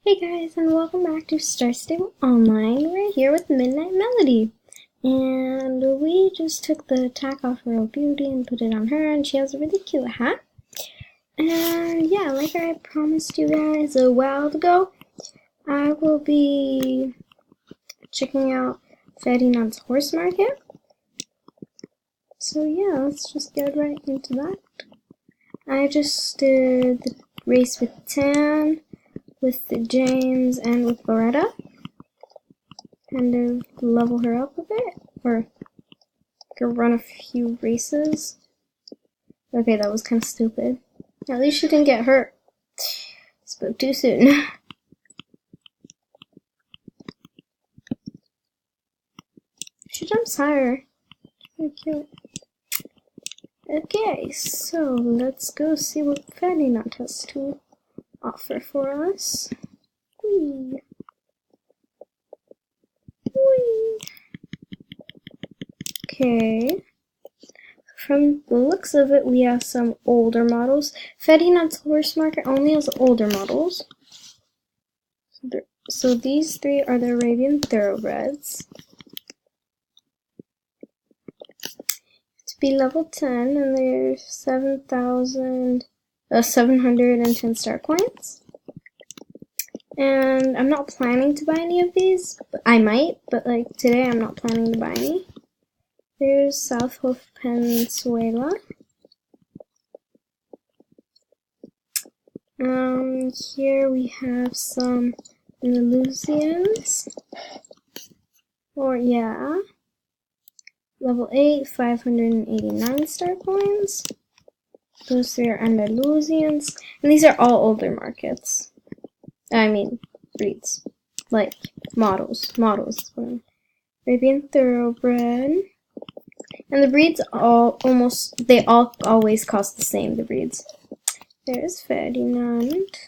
Hey guys, and welcome back to Star Stable Online. We're here with Midnight Melody. And we just took the tack off Royal Beauty and put it on her, and she has a really cute hat. And yeah, like I promised you guys a while ago, I will be checking out Ferdinand's Horse Market. So yeah, let's just get right into that. I just did the race with Tan, with James, and with Loretta. Kind of level her up a bit, or run a few races. Okay, that was kind of stupid. At least she didn't get hurt. Spoke too soon. She jumps higher. Very cute. Okay, so let's go see what Ferdinand has to offer for us. Whee! Whee! Okay. From the looks of it, we have some older models. Ferdinand's Horse Market only has older models. So these three are the Arabian Thoroughbreds. To be level 10, and they're 710 star coins. And I'm not planning to buy any of these. I might, but like today I'm not planning to buy any. There's South Hoof Pensuela. Here we have some Andalusians. Level 8, 589 star coins. Those three are Andalusians. And these are all older markets. I mean, breeds. Like, models. Arabian Thoroughbred. And the breeds they all always cost the same, the breeds. There's Ferdinand.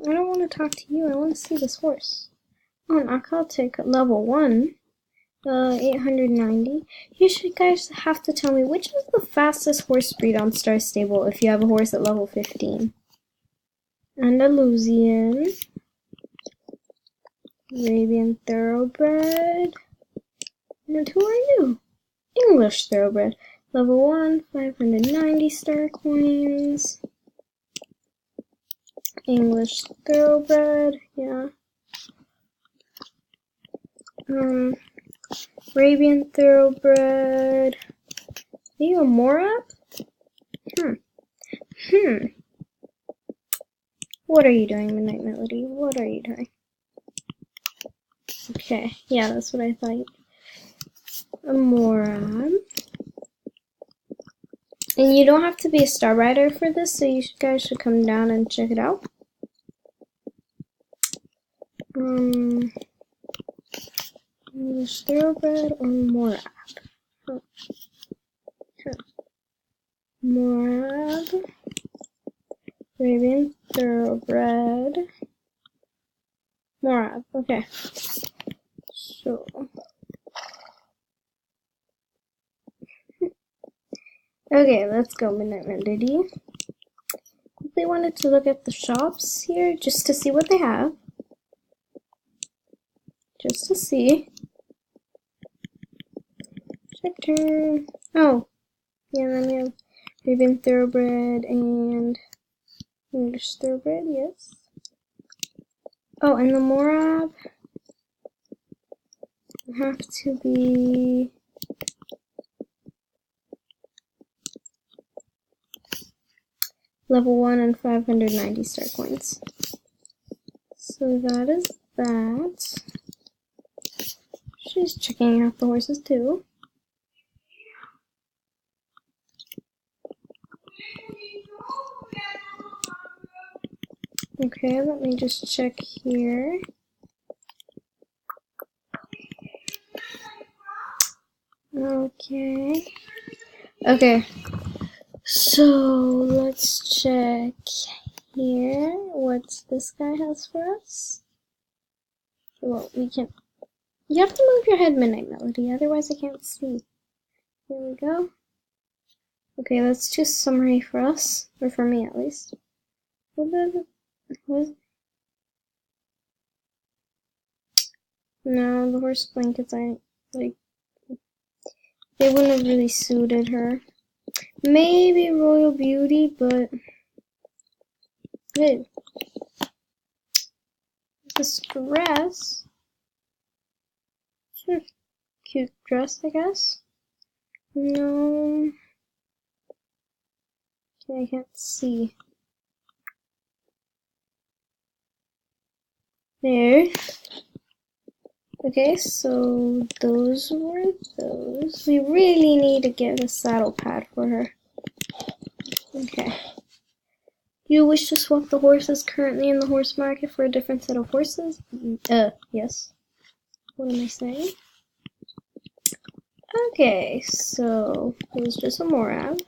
I don't want to talk to you, I want to see this horse. Oh, an Akaltic level 1. 890. You guys have to tell me which is the fastest horse breed on Star Stable if you have a horse at level 15. Andalusian. Arabian Thoroughbred. And who are you? English Thoroughbred. Level 1, 590 star coins. English Thoroughbred, yeah. Arabian Thoroughbred. Are you a Morab? What are you doing, Midnight Melody? What are you doing? Okay, yeah, that's what I thought. A Morab. And you don't have to be a Star Rider for this, so you guys should come down and check it out. English Thoroughbred or Morab? Morab. Arabian Thoroughbred. Morab, okay. So. Okay, let's go, Midnight Melody. Quickly wanted to look at the shops here just to see what they have. Just to see. Check turn. Oh, yeah, then we have Arabian Thoroughbred and English Thoroughbred, yes. Oh, and the Morab have to be level 1 and 590 star coins. So that is that. She's checking out the horses too. Okay, let me just check here. Okay, so let's check here what this guy has for us. Well, you have to move your head, Midnight Melody, otherwise I can't see. Here we go. Okay, that's too summary for us, or for me at least. No, the horse blankets aren't, like, they wouldn't have really suited her. Maybe Royal Beauty, but hey, this dress, sort of cute dress, I guess. No, okay, I can't see. There. Okay, so those were those. We really need to get a saddle pad for her. Okay. You wish to swap the horses currently in the horse market for a different set of horses? Yes. What am I saying? Okay, so it was just a Morab.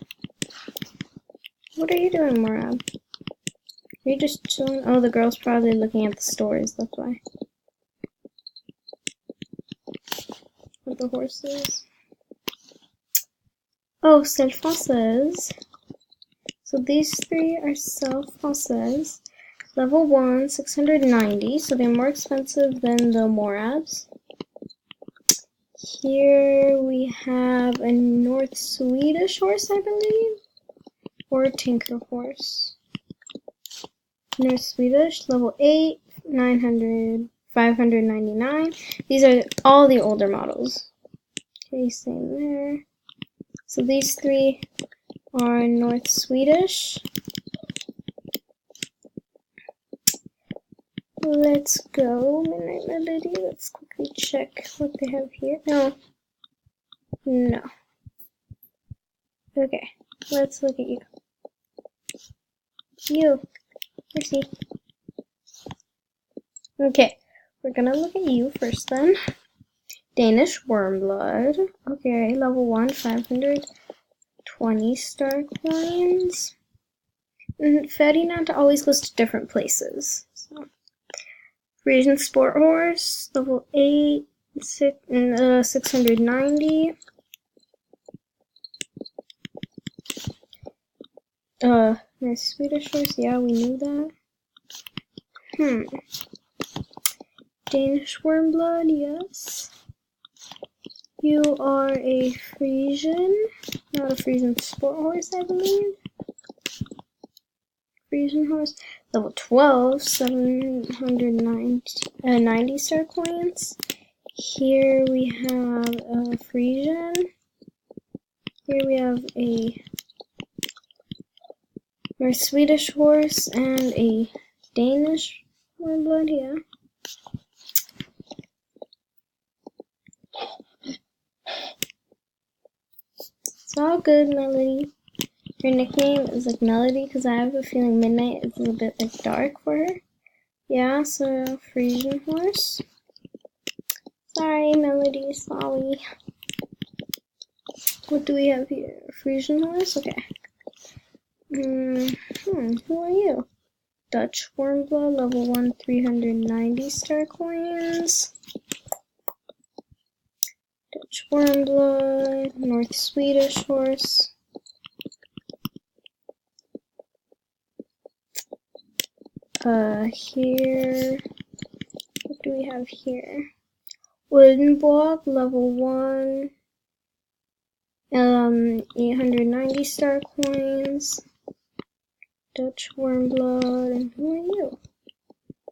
What are you doing, Morab? Are you just chilling? Oh, the girl's probably looking at the stores, that's why. With the horses. Oh, Selle Française. So these three are Selle Française. Level 1, 690, so they're more expensive than the Morabs. Here we have a North Swedish horse, I believe, or a Tinker horse. North Swedish, level 8, 900, 599. These are all the older models. Okay, same there. So these three are North Swedish. Let's go, Midnight Melody. Let's quickly check what they have here. No. Okay, let's look at you. Mercy. Okay, we're gonna look at you first then. Danish Wormblood. Okay, level 1, 520 star coins. And Ferdinand always goes to different places. So. Frisian Sport Horse, level 8, 690. Nice Swedish horse, yeah, we knew that. Danish Wormblood, yes. You are a Frisian, not a Frisian Sport Horse, I believe. Frisian horse, level 12, 790 star coins. Here we have a Frisian. Here we have a Swedish horse and a Danish Wormblood, yeah. It's all good, Melody. Her nickname is like Melody because I have a feeling Midnight is a bit like dark for her. Yeah, so Frisian horse. Sorry, Melody, sorry. What do we have here? Frisian horse? Okay. Who are you? Dutch Wormblood, level 1, 390 star coins. Dutch Wormblood, North Swedish horse. Here, what do we have here? Oldenborg, level 1, 890 star coins. Dutch Wormblood, and who are you?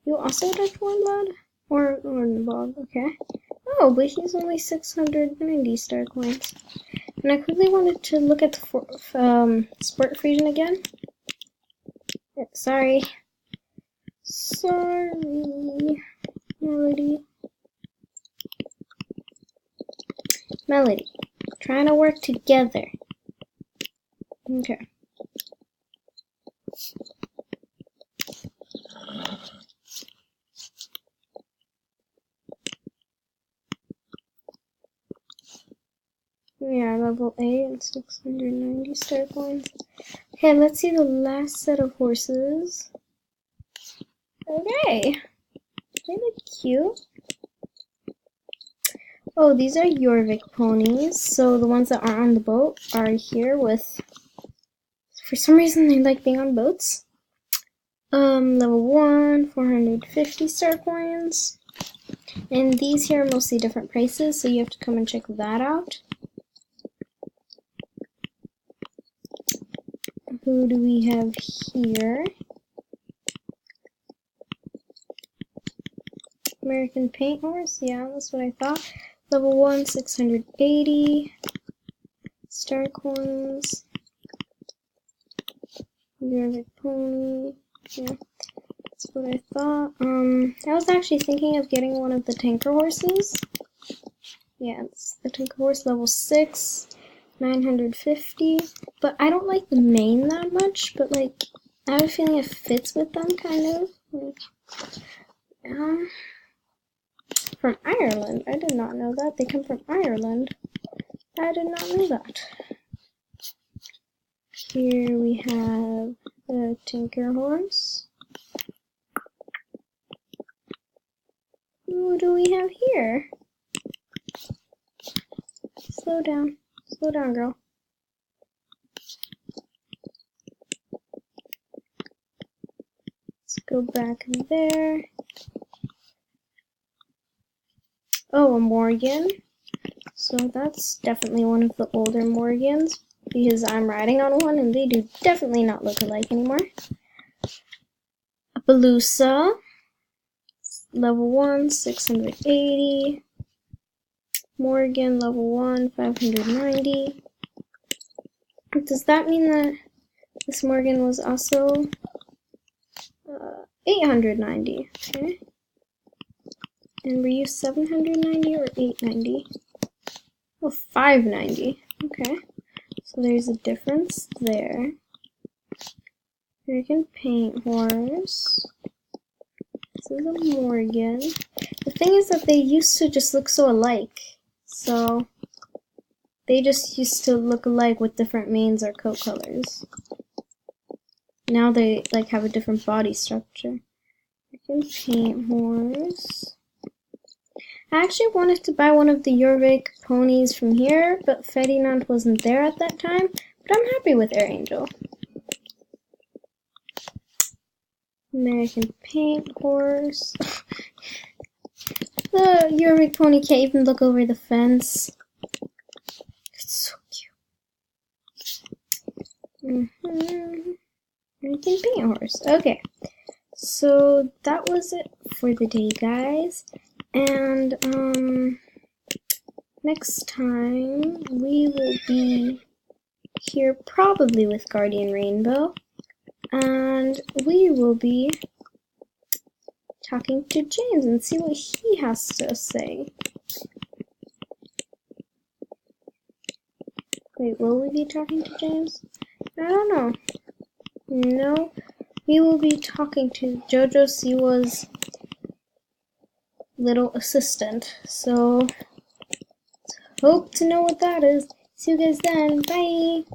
You also Dutch Wormblood? Or Oldenborg, okay. Oh, but he's only 690 star coins. And I quickly wanted to look at the Sport Frisian again. Sorry, Melody. Melody, trying to work together. Okay. Yeah, level 8 and 690 star coins. Okay, let's see the last set of horses. Okay. They look cute. Oh, these are Jorvik ponies. So the ones that aren't on the boat are here with For some reason, they like being on boats. Level 1, 450 star coins. And these here are mostly different prices, so you have to come and check that out. Who do we have here? American Paint Horse, yeah, that's what I thought. Level 1, 680 star coins. Your pony, yeah, that's what I thought. I was actually thinking of getting one of the tanker horses. Yeah, it's the tanker horse, level 6, 950. But I don't like the mane that much, but like, I have a feeling it fits with them, kind of. Like, from Ireland. I did not know that. They come from Ireland. I did not know that. Here we have the Tinker Horse. Who do we have here? Slow down. Slow down, girl. Let's go back there. Oh, a Morgan. So that's definitely one of the older Morgans, because I'm riding on one and they do definitely not look alike anymore. A Belusa. Level 1, 680. Morgan, level 1, 590. Does that mean that this Morgan was also 890? Okay. And were you 790 or 890? Oh, 590. Okay. So there's a difference there. American Paint Horse. This is a Morgan. The thing is that they used to just look so alike. So they just used to look alike with different manes or coat colors. Now they like have a different body structure. American Paint Horse. I actually wanted to buy one of the Jorvik ponies from here, but Ferdinand wasn't there at that time. But I'm happy with Air Angel. American Paint Horse. The Jorvik pony can't even look over the fence. It's so cute. American Paint Horse. Okay. So that was it for the day, guys. And next time we will be here probably with Guardian Rainbow, and we will be talking to James and see what he has to say. Wait, will we be talking to James? I don't know. No, we will be talking to Jojo Siwa's little assistant. So, hope to know what that is. See you guys then. Bye!